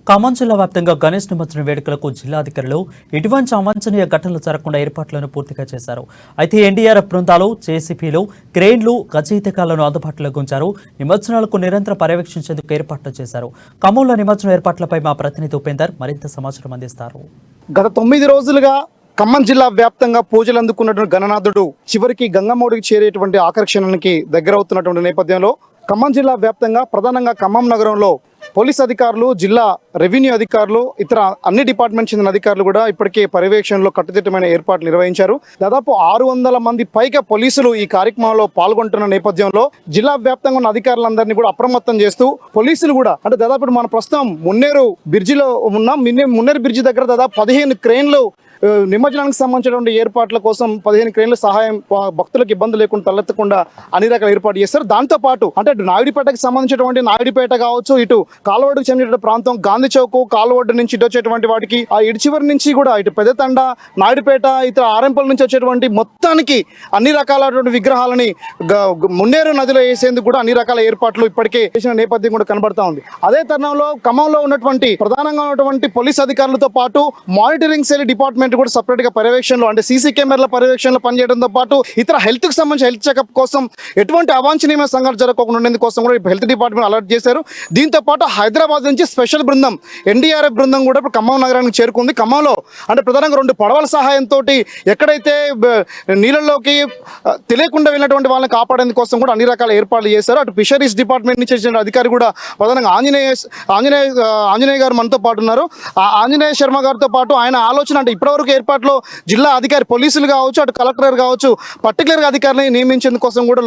ఖమ్మం జిల్లా వ్యాప్తంగా గణేష్ నిమజ్జన వేడుకలకు జిల్లాధికారులు ఎటువంటి అవాంఛనీయ ఘటనలు జరగకుండా ఏర్పాట్లను పూర్తిగా చేశారు. అయితే ఎన్డీఆర్ఎఫ్ బృందాలు, జేసీపీలు, క్రేన్లు, గజయితకాలను అందుబాటులోకి ఉంచారు. నిమజ్జనాలకు నిరంతరం పర్యవేక్షించేందుకు ఏర్పాట్లు చేశారు. ఖమ్మంలో నిమజ్జన ఏర్పాట్లపై మా ప్రతినిధి ఉపేందర్ మరింత సమాచారం అందిస్తారు. గత 9 రోజులుగా ఖమ్మం జిల్లా వ్యాప్తంగా పూజలు అందుకున్నటువంటి గణనాథుడు చివరికి గంగమ్మడికి చేరేటువంటి ఆకర్షణకి దగ్గరవుతున్నటువంటి నేపథ్యంలో ఖమ్మం జిల్లా వ్యాప్తంగా ప్రధానంగా ఖమ్మం నగరంలో పోలీస్ అధికారులు, జిల్లా రెవెన్యూ అధికారులు, ఇతర అన్ని డిపార్ట్మెంట్ చెందిన అధికారులు కూడా ఇప్పటికే పర్యవేక్షణలో కట్టుదిట్టమైన ఏర్పాట్లు నిర్వహించారు. దాదాపు 600 మంది పైగా పోలీసులు ఈ కార్యక్రమంలో పాల్గొంటున్న నేపథ్యంలో జిల్లా వ్యాప్తంగా ఉన్న అధికారులందరినీ కూడా అప్రమత్తం చేస్తూ పోలీసులు కూడా అంటే దాదాపు మన ప్రస్తుతం మున్నేరు బ్రిడ్జిలో ఉన్నాం. మున్నేరు బ్రిడ్జి దగ్గర దాదాపు 15 క్రేన్లు నిమజ్జనానికి సంబంధించినటువంటి ఏర్పాట్ల కోసం 15 క్రేన్ల సహాయం భక్తులకు ఇబ్బంది లేకుండా తలెత్తకుండా అన్ని రకాల ఏర్పాటు చేస్తారు. దాంతో పాటు అంటే నాయుడుపేటకి సంబంధించినటువంటి నాయుడుపేట కావచ్చు, ఇటు కాలువడ్డుకు చెందిన ప్రాంతం గాంధీ చౌక్, కాలువడ్డు నుంచి ఇటు వచ్చేటువంటి వాటికి ఆ ఇటు చివరి నుంచి కూడా ఇటు పెద్దతండ, నాయుడుపేట, ఇతర ఆరెంపల్ నుంచి వచ్చేటువంటి మొత్తానికి అన్ని రకాలైనటువంటి విగ్రహాలని మున్నేరు నదిలో వేసేందుకు కూడా అన్ని రకాల ఏర్పాట్లు ఇప్పటికే చేసిన నేపథ్యం కూడా కనబడతా ఉంది. అదే తరుణంలో ఖమ్మంలో ఉన్నటువంటి ప్రధానంగా ఉన్నటువంటి పోలీస్ అధికారులతో పాటు మానిటరింగ్ సెల్ డిపార్ట్మెంట్ కూడా సపరేట్ గా పర్యవేక్షణలో అంటే సీసీ కెమెరాల పర్యవేక్షణలో పనిచేయడంతో పాటు ఇతర హెల్త్ కి సంబంధించిన హెల్త్ చెకప్ కోసం ఎటువంటి అవాంఛనీయమైన సంఘటన జరగకుండా ఉండేందుకు కోసం కూడా హెల్త్ డిపార్ట్మెంట్ అలర్ట్ చేశారు. దీంతో పాటు హైదరాబాద్ నుంచి స్పెషల్ బృందం ఎన్డీఆర్ఎఫ్ బృందం కూడా ఇప్పుడు ఖమ్మం నగరానికి చేరుకుంది. ఖమ్మంలో అంటే ప్రధానంగా 2 పడవల సహాయంతో ఎక్కడైతే నీళ్ళలోకి తెలియకుండా వెళ్ళినటువంటి వాళ్ళని కాపాడేందుకు కోసం కూడా అన్ని రకాల ఏర్పాట్లు చేశారు. అటు ఫిషరీస్ డిపార్ట్మెంట్ నుంచి వచ్చిన అధికారి కూడా ప్రధానంగా ఆంజనేయ గారు మనతో పాటు ఉన్నారు. ఆంజనేయ శర్మ గారితో పాటు ఆయన ఆలోచన అంటే ఇప్పటివరకు ఏర్పాట్లో జిల్లా అధికారి పోలీసులు కావచ్చు, అటు కలెక్టర్ కావచ్చు, పర్టికులర్గా అధికారులని నియమించేందుకు కోసం కూడా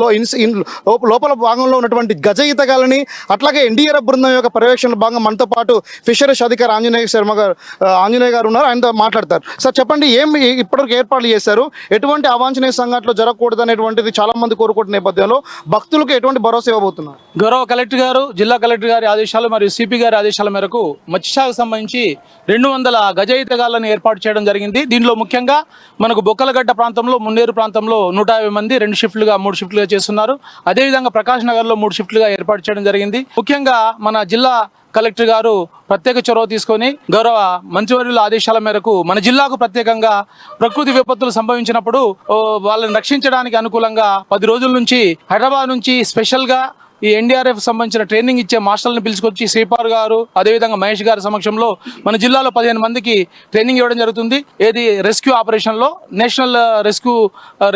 లోపల భాగంలో ఉన్నటువంటి గజయితగాలని అట్లాగే ఎన్డీఆర్ఎఫ్ బృందం యొక్క పర్యవేక్షణ భాగంగా మనతో పాటు ఫిషరీస్ అధికారి ఆంజనేయ గారు ఉన్నారు. ఆయనతో మాట్లాడతారు. సార్ చెప్పండి, ఇప్పటివరకు ఏర్పాట్లు చేశారు, ఎటువంటి అవాంఛనీయ సంఘటనలు జరగకూడదు అనేటువంటిది చాలా మంది కోరుకుంటున్న నేపథ్యంలో భక్తులకు ఎటువంటి భరోసా ఇవ్వబోతున్నారు? గౌరవ కలెక్టర్ గారు, జిల్లా కలెక్టర్ గారి ఆదేశాలు మరియు సిపి గారి ఆదేశాల మేరకు మత్స్యశాఖకు సంబంధించి 200 గజయితగాలను ఏర్పాటు చేయడం జరిగింది. దీనిలో ముఖ్యంగా మనకు బొక్కలగడ్డ ప్రాంతంలో, మున్నేరు ప్రాంతంలో 150 మంది 2 షిఫ్ట్లుగా 3 షిఫ్ట్లుగా చేస్తున్నారు. అదేవిధంగా ప్రకాష్ నగర్లో 3 షిఫ్ట్లుగా ఏర్పాటు చేయడం జరిగింది. ముఖ్యంగా మన జిల్లా కలెక్టర్ గారు ప్రత్యేక చొరవ తీసుకొని గౌరవ మంత్రివర్యుల ఆదేశాల మేరకు మన జిల్లాకు ప్రత్యేకంగా ప్రకృతి విపత్తులు సంభవించినప్పుడు వాళ్ళని రక్షించడానికి అనుకూలంగా 10 రోజుల నుంచి హైదరాబాద్ నుంచి స్పెషల్గా ఈ ఎన్డీఆర్ఎఫ్ సంబంధించిన ట్రైనింగ్ ఇచ్చే మాస్టర్లను పిలుచుకొచ్చి శ్రీపార్ గారు, అదేవిధంగా మహేష్ గారి సమక్షంలో మన జిల్లాలో 15 మందికి ట్రైనింగ్ ఇవ్వడం జరుగుతుంది. ఏది రెస్క్యూ ఆపరేషన్లో నేషనల్ రెస్క్యూ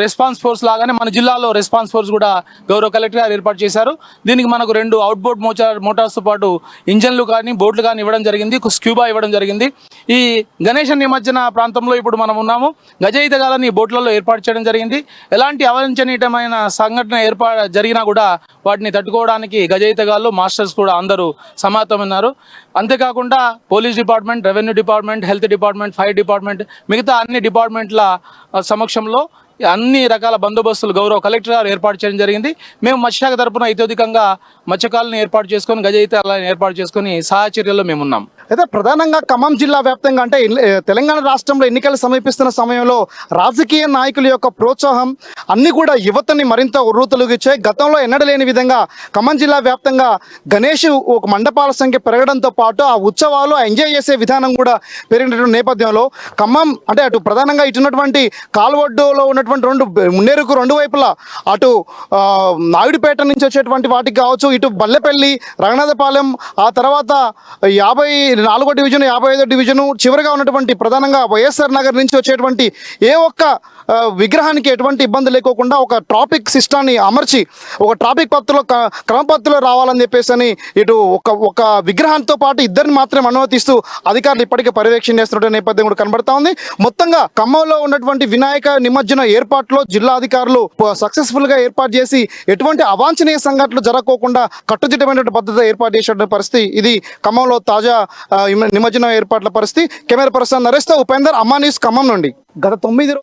రెస్పాన్స్ ఫోర్స్ లాగానే మన జిల్లాలో రెస్పాన్స్ ఫోర్స్ కూడా గౌరవ కలెక్టర్ గారు ఏర్పాటు చేశారు. దీనికి మనకు 2 అవుట్బోర్డ్ మోటార్స్తో పాటు ఇంజన్లు కానీ బోట్లు కానీ ఇవ్వడం జరిగింది, స్క్యూబా ఇవ్వడం జరిగింది. ఈ గణేష నిమజ్జన ప్రాంతంలో ఇప్పుడు మనం ఉన్నాము. గజయితగాలని బోట్లలో ఏర్పాటు చేయడం జరిగింది. ఎలాంటి అవాంఛనీయమైన సంఘటన జరిగినా కూడా వాటిని తట్టుకోవడానికి గజయితగాళ్ళు, మాస్టర్స్ కూడా అందరూ సమాయత్తమన్నారు. అంతేకాకుండా police department, revenue department, health department, fire department, మిగతా అన్ని డిపార్ట్మెంట్ల సమక్షంలో అన్ని రకాల బందోబస్తులు గౌరవ కలెక్టర్ గారు ఏర్పాటు చేయడం జరిగింది. మేము మత్స్యశాఖ తరఫున ఇతోధికంగా మత్స్యకాలను ఏర్పాటు చేసుకొని, గజయితలను ఏర్పాటు చేసుకొని సహాయ చర్యల్లో మేమున్నాం. అయితే ప్రధానంగా ఖమ్మం జిల్లా వ్యాప్తంగా అంటే తెలంగాణ రాష్ట్రంలో ఎన్నికలు సమీపిస్తున్న సమయంలో రాజకీయ నాయకుల యొక్క ప్రోత్సాహం అన్ని కూడా యువతని మరింత ఉర్రూతలుగిచ్చాయి. గతంలో ఎన్నడలేని విధంగా ఖమ్మం జిల్లా వ్యాప్తంగా గణేష్ ఒక మండపాల సంఖ్య పెరగడంతో పాటు ఆ ఉత్సవాలు ఎంజాయ్ చేసే విధానం కూడా పెరిగినటువంటి నేపథ్యంలో ఖమ్మం అంటే అటు ప్రధానంగా ఇటున్నటువంటి కాలువడ్డులో ఉన్నటువంటి మున్నేరుకు 2 వైపులా అటు నాయుడుపేట నుంచి వచ్చేటువంటి వాటికి కావచ్చు, ఇటు బల్లెపల్లి, రఘునాథపాలెం, ఆ తర్వాత 54వ డివిజన్, 55వ డివిజను, చివరిగా ఉన్నటువంటి ప్రధానంగా వైఎస్ఆర్ నగర్ నుంచి వచ్చేటువంటి ఏ ఒక్క విగ్రహానికి ఎటువంటి ఇబ్బంది లేకోకుండా ఒక ట్రాఫిక్ సిస్టాన్ని అమర్చి ఒక ట్రాఫిక్ క్రమపత్తులో రావాలని చెప్పేసి ఇటు ఒక విగ్రహంతో పాటు 2 మాత్రమే అనుమతిస్తూ అధికారులు ఇప్పటికే పర్యవేక్షణ చేస్తున్న నేపథ్యం కూడా కనబడతా ఉంది. మొత్తంగా ఖమ్మంలో ఉన్నటువంటి వినాయక నిమజ్జన ఏర్పాట్లో జిల్లా అధికారులు సక్సెస్ఫుల్ గా ఏర్పాటు చేసి ఎటువంటి అవాంఛనీయ సంఘటనలు జరగకోకుండా కట్టుదిట్టమైనటువంటి పద్ధతి ఏర్పాటు చేసిన పరిస్థితి ఇది ఖమ్మంలో తాజా నిమజ్జన ఏర్పాట్ల పరిస్థితి. కెమెరా పర్సన్ నరేష్తో ఉపేందర్, అమ్మా న్యూస్, ఖమ్మం నుండి. గత 9